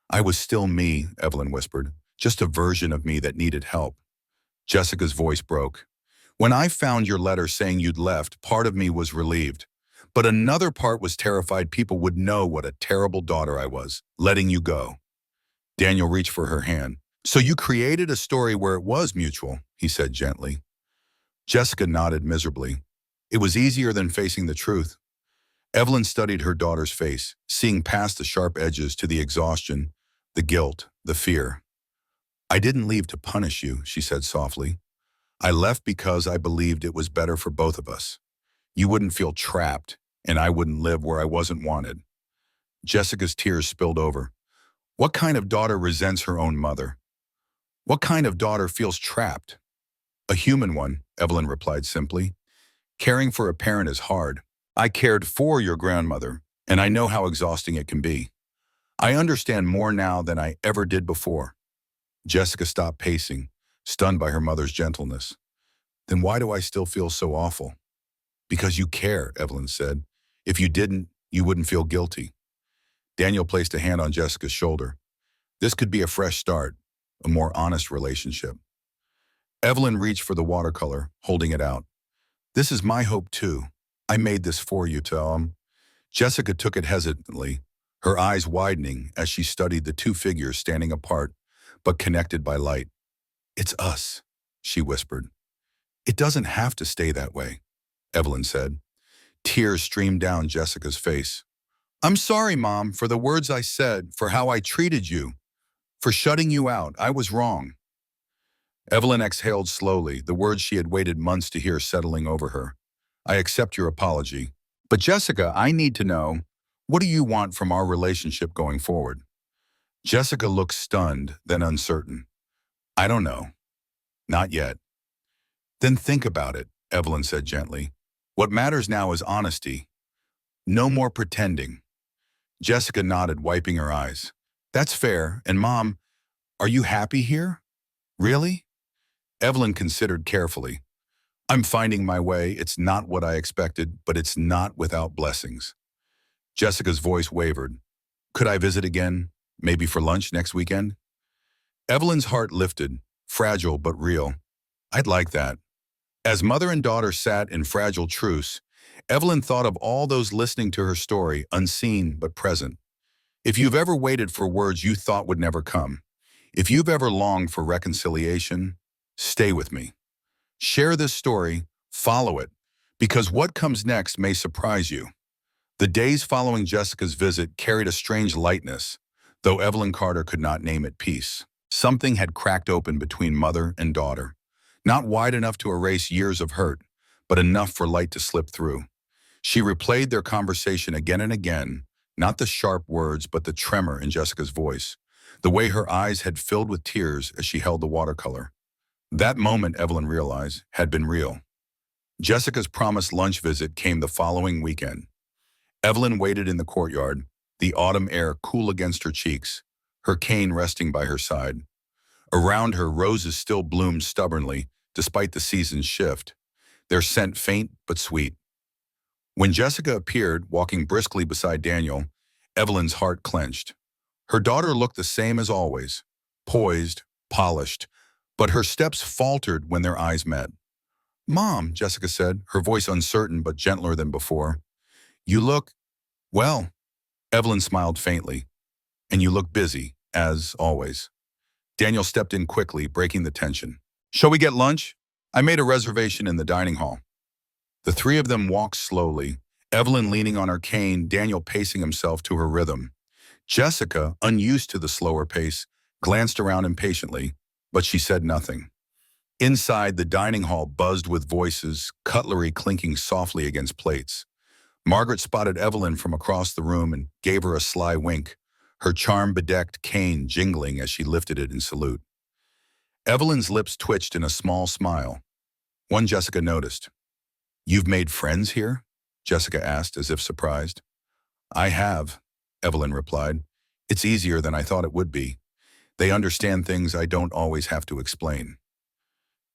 "I was still me," Evelyn whispered, "just a version of me that needed help." Jessica's voice broke. "When I found your letter saying you'd left, part of me was relieved. But another part was terrified people would know what a terrible daughter I was, letting you go." Daniel reached for her hand. "So you created a story where it was mutual," he said gently. Jessica nodded miserably. It was easier than facing the truth. Evelyn studied her daughter's face, seeing past the sharp edges to the exhaustion, the guilt, the fear. "I didn't leave to punish you," she said softly. "I left because I believed it was better for both of us. You wouldn't feel trapped, and I wouldn't live where I wasn't wanted." Jessica's tears spilled over. What kind of daughter resents her own mother? What kind of daughter feels trapped? "A human one," Evelyn replied simply. "Caring for a parent is hard. I cared for your grandmother, and I know how exhausting it can be. I understand more now than I ever did before." Jessica stopped pacing, stunned by her mother's gentleness. "Then why do I still feel so awful?" "Because you care," Evelyn said. "If you didn't, you wouldn't feel guilty." Daniel placed a hand on Jessica's shoulder. "This could be a fresh start, a more honest relationship." Evelyn reached for the watercolor, holding it out. "This is my hope too. I made this for you, Tom." Jessica took it hesitantly, her eyes widening as she studied the two figures standing apart, but connected by light. "It's us," she whispered. "It doesn't have to stay that way," Evelyn said. Tears streamed down Jessica's face. "I'm sorry, Mom, for the words I said, for how I treated you, for shutting you out. I was wrong." Evelyn exhaled slowly, the words she had waited months to hear settling over her. "I accept your apology. But Jessica, I need to know, what do you want from our relationship going forward?" Jessica looked stunned, then uncertain. "I don't know. Not yet." "Then think about it," Evelyn said gently. "What matters now is honesty. No more pretending." Jessica nodded, wiping her eyes. "That's fair. And Mom, are you happy here? Really?" Evelyn considered carefully. "I'm finding my way. It's not what I expected, but it's not without blessings." Jessica's voice wavered. "Could I visit again? Maybe for lunch next weekend?" Evelyn's heart lifted, fragile but real. "I'd like that." As mother and daughter sat in fragile truce, Evelyn thought of all those listening to her story, unseen but present. If you've ever waited for words you thought would never come, if you've ever longed for reconciliation, stay with me. Share this story, follow it, because what comes next may surprise you. The days following Jessica's visit carried a strange lightness, though Evelyn Carter could not name it peace. Something had cracked open between mother and daughter, not wide enough to erase years of hurt, but enough for light to slip through. She replayed their conversation again and again, not the sharp words, but the tremor in Jessica's voice, the way her eyes had filled with tears as she held the watercolor. That moment, Evelyn realized, had been real. Jessica's promised lunch visit came the following weekend. Evelyn waited in the courtyard, the autumn air cool against her cheeks, her cane resting by her side. Around her, roses still bloomed stubbornly, despite the season's shift, their scent faint but sweet. When Jessica appeared, walking briskly beside Daniel, Evelyn's heart clenched. Her daughter looked the same as always, poised, polished, but her steps faltered when their eyes met. "Mom," Jessica said, her voice uncertain but gentler than before. "You look, well," Evelyn smiled faintly, "and you look busy, as always." Daniel stepped in quickly, breaking the tension. "Shall we get lunch? I made a reservation in the dining hall." The three of them walked slowly, Evelyn leaning on her cane, Daniel pacing himself to her rhythm. Jessica, unused to the slower pace, glanced around impatiently, but she said nothing. Inside, the dining hall buzzed with voices, cutlery clinking softly against plates. Margaret spotted Evelyn from across the room and gave her a sly wink, her charm-bedecked cane jingling as she lifted it in salute. Evelyn's lips twitched in a small smile. One Jessica noticed. "You've made friends here?" Jessica asked, as if surprised. "I have," Evelyn replied. "It's easier than I thought it would be. They understand things I don't always have to explain.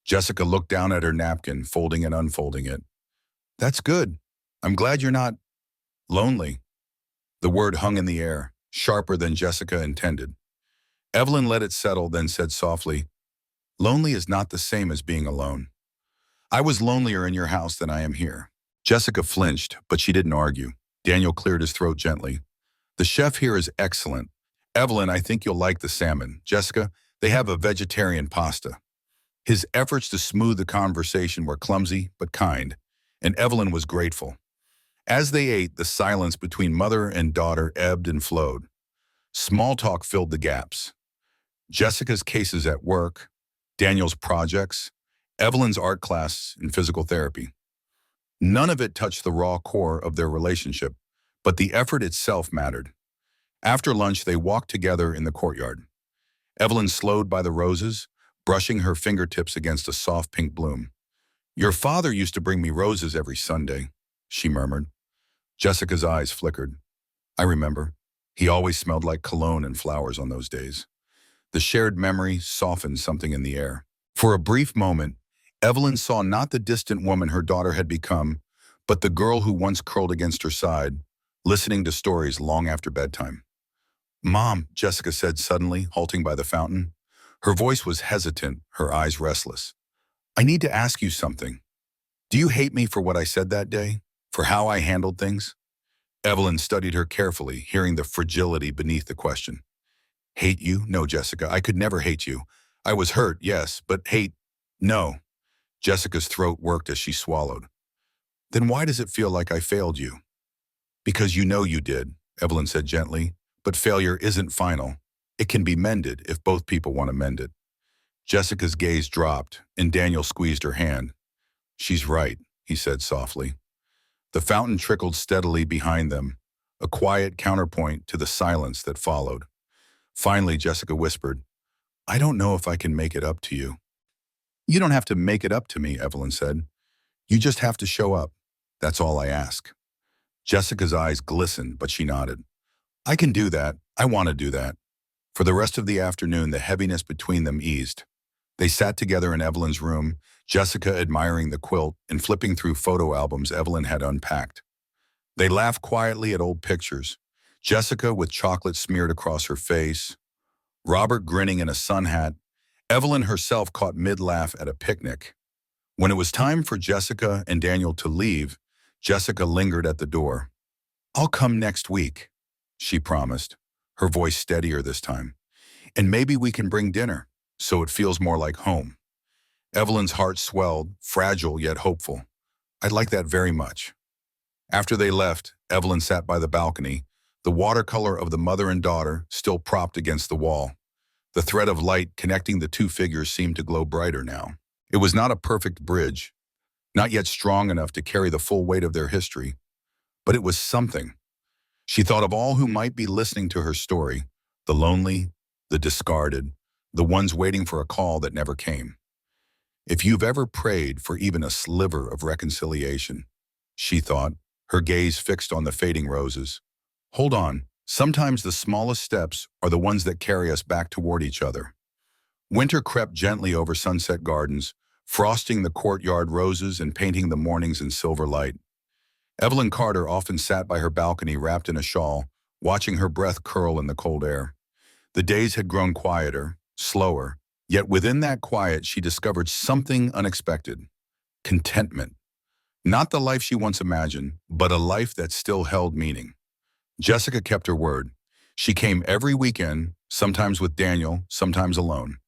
Jessica looked down at her napkin, folding and unfolding it. That's good. I'm glad you're not lonely. The word hung in the air, sharper than Jessica intended. Evelyn let it settle, then said softly, lonely is not the same as being alone. I was lonelier in your house than I am here. Jessica flinched, but she didn't argue. Daniel cleared his throat gently. The chef here is excellent. Evelyn, I think you'll like the salmon. Jessica, they have a vegetarian pasta. His efforts to smooth the conversation were clumsy but kind, and Evelyn was grateful. As they ate, the silence between mother and daughter ebbed and flowed. Small talk filled the gaps. Jessica's cases at work, Daniel's projects, Evelyn's art class and physical therapy. None of it touched the raw core of their relationship, but the effort itself mattered. After lunch, they walked together in the courtyard. Evelyn slowed by the roses, brushing her fingertips against a soft pink bloom. Your father used to bring me roses every Sunday, she murmured. Jessica's eyes flickered. I remember. He always smelled like cologne and flowers on those days. The shared memory softened something in the air. For a brief moment, Evelyn saw not the distant woman her daughter had become, but the girl who once curled against her side, listening to stories long after bedtime. Mom, Jessica said suddenly, halting by the fountain. Her voice was hesitant, her eyes restless. I need to ask you something. Do you hate me for what I said that day? For how I handled things? Evelyn studied her carefully, hearing the fragility beneath the question. Hate you? No, Jessica, I could never hate you. I was hurt, yes, but hate, no. Jessica's throat worked as she swallowed. Then why does it feel like I failed you? Because you know you did, Evelyn said gently, but failure isn't final. It can be mended if both people want to mend it. Jessica's gaze dropped, and Daniel squeezed her hand. She's right, he said softly. The fountain trickled steadily behind them, a quiet counterpoint to the silence that followed. Finally, Jessica whispered, I don't know if I can make it up to you. You don't have to make it up to me, Evelyn said. You just have to show up. That's all I ask. Jessica's eyes glistened, but she nodded. I can do that. I want to do that. For the rest of the afternoon, the heaviness between them eased. They sat together in Evelyn's room, Jessica admiring the quilt and flipping through photo albums Evelyn had unpacked. They laughed quietly at old pictures, Jessica with chocolate smeared across her face, Robert grinning in a sun hat, Evelyn herself caught mid-laugh at a picnic. When it was time for Jessica and Daniel to leave, Jessica lingered at the door. I'll come next week, she promised, her voice steadier this time. And maybe we can bring dinner, so it feels more like home. Evelyn's heart swelled, fragile yet hopeful. I'd like that very much. After they left, Evelyn sat by the balcony, the watercolor of the mother and daughter still propped against the wall. The thread of light connecting the two figures seemed to glow brighter now. It was not a perfect bridge, not yet strong enough to carry the full weight of their history, but it was something. She thought of all who might be listening to her story, the lonely, the discarded, the ones waiting for a call that never came. If you've ever prayed for even a sliver of reconciliation, she thought, her gaze fixed on the fading roses. Hold on, sometimes the smallest steps are the ones that carry us back toward each other. Winter crept gently over Sunset Gardens, frosting the courtyard roses and painting the mornings in silver light. Evelyn Carter often sat by her balcony wrapped in a shawl, watching her breath curl in the cold air. The days had grown quieter, slower, yet within that quiet she discovered something unexpected. Contentment. Not the life she once imagined, but a life that still held meaning. Jessica kept her word. She came every weekend, sometimes with Daniel, sometimes alone.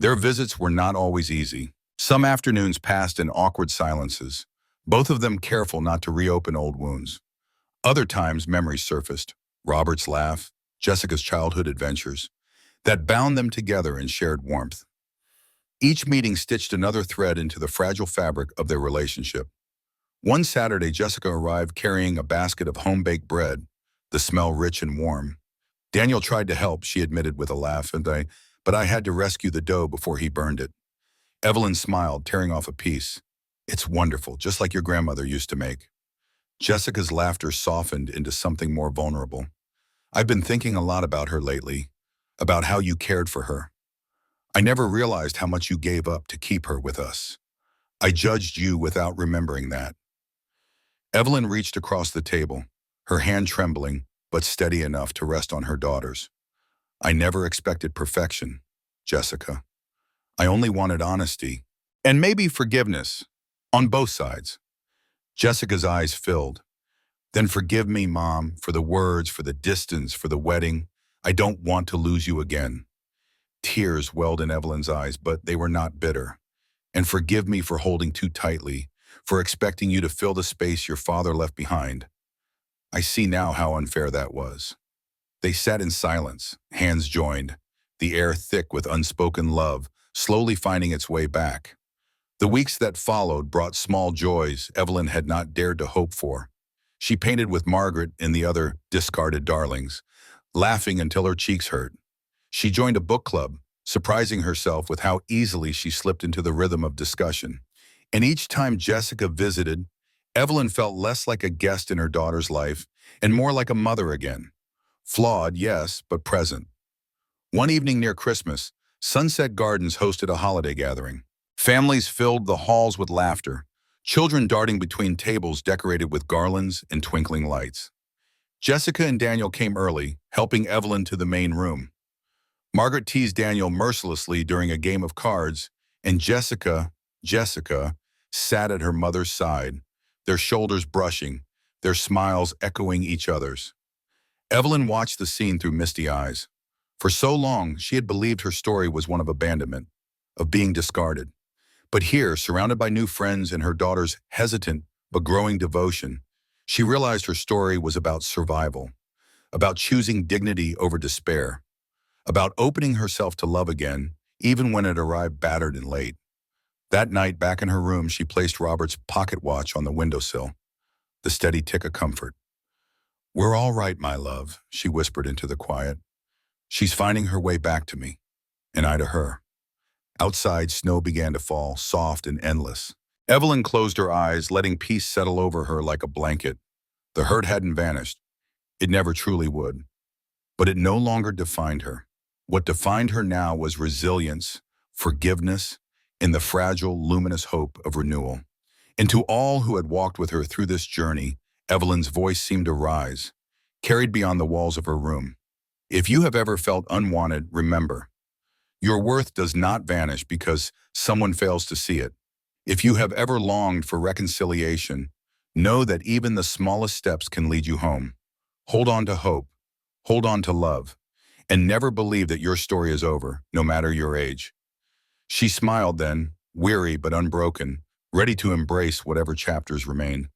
Their visits were not always easy. Some afternoons passed in awkward silences, both of them careful not to reopen old wounds. Other times memories surfaced, Robert's laugh, Jessica's childhood adventures, that bound them together in shared warmth. Each meeting stitched another thread into the fragile fabric of their relationship. One Saturday, Jessica arrived carrying a basket of home-baked bread, the smell rich and warm. Daniel tried to help, she admitted with a laugh, but I had to rescue the dough before he burned it. Evelyn smiled, tearing off a piece. It's wonderful, just like your grandmother used to make. Jessica's laughter softened into something more vulnerable. I've been thinking a lot about her lately. about how you cared for her. I never realized how much you gave up to keep her with us. I judged you without remembering that. Evelyn reached across the table, her hand trembling, but steady enough to rest on her daughter's. I never expected perfection, Jessica. I only wanted honesty and maybe forgiveness on both sides. Jessica's eyes filled. Then forgive me, Mom, for the words, for the distance, for the wedding. I don't want to lose you again. Tears welled in Evelyn's eyes, but they were not bitter. And forgive me for holding too tightly, for expecting you to fill the space your father left behind. I see now how unfair that was. They sat in silence, hands joined, the air thick with unspoken love, slowly finding its way back. The weeks that followed brought small joys Evelyn had not dared to hope for. She painted with Margaret and the other discarded darlings, laughing until her cheeks hurt. She joined a book club, surprising herself with how easily she slipped into the rhythm of discussion. And each time Jessica visited, Evelyn felt less like a guest in her daughter's life and more like a mother again. Flawed, yes, but present. One evening near Christmas, Sunset Gardens hosted a holiday gathering. Families filled the halls with laughter, children darting between tables decorated with garlands and twinkling lights. Jessica and Daniel came early, helping Evelyn to the main room. Margaret teased Daniel mercilessly during a game of cards, and Jessica, sat at her mother's side, their shoulders brushing, their smiles echoing each other's. Evelyn watched the scene through misty eyes. For so long, she had believed her story was one of abandonment, of being discarded. But here, surrounded by new friends and her daughter's hesitant but growing devotion, she realized her story was about survival, about choosing dignity over despair, about opening herself to love again, even when it arrived battered and late. That night, back in her room, she placed Robert's pocket watch on the windowsill, the steady tick of comfort. "We're all right, my love," she whispered into the quiet. "She's finding her way back to me, and I to her." Outside, snow began to fall, soft and endless. Evelyn closed her eyes, letting peace settle over her like a blanket. The hurt hadn't vanished. It never truly would. But it no longer defined her. What defined her now was resilience, forgiveness, and the fragile, luminous hope of renewal. And to all who had walked with her through this journey, Evelyn's voice seemed to rise, carried beyond the walls of her room. If you have ever felt unwanted, remember, your worth does not vanish because someone fails to see it. If you have ever longed for reconciliation, know that even the smallest steps can lead you home. Hold on to hope, hold on to love, and never believe that your story is over, no matter your age. She smiled then, weary but unbroken, ready to embrace whatever chapters remain.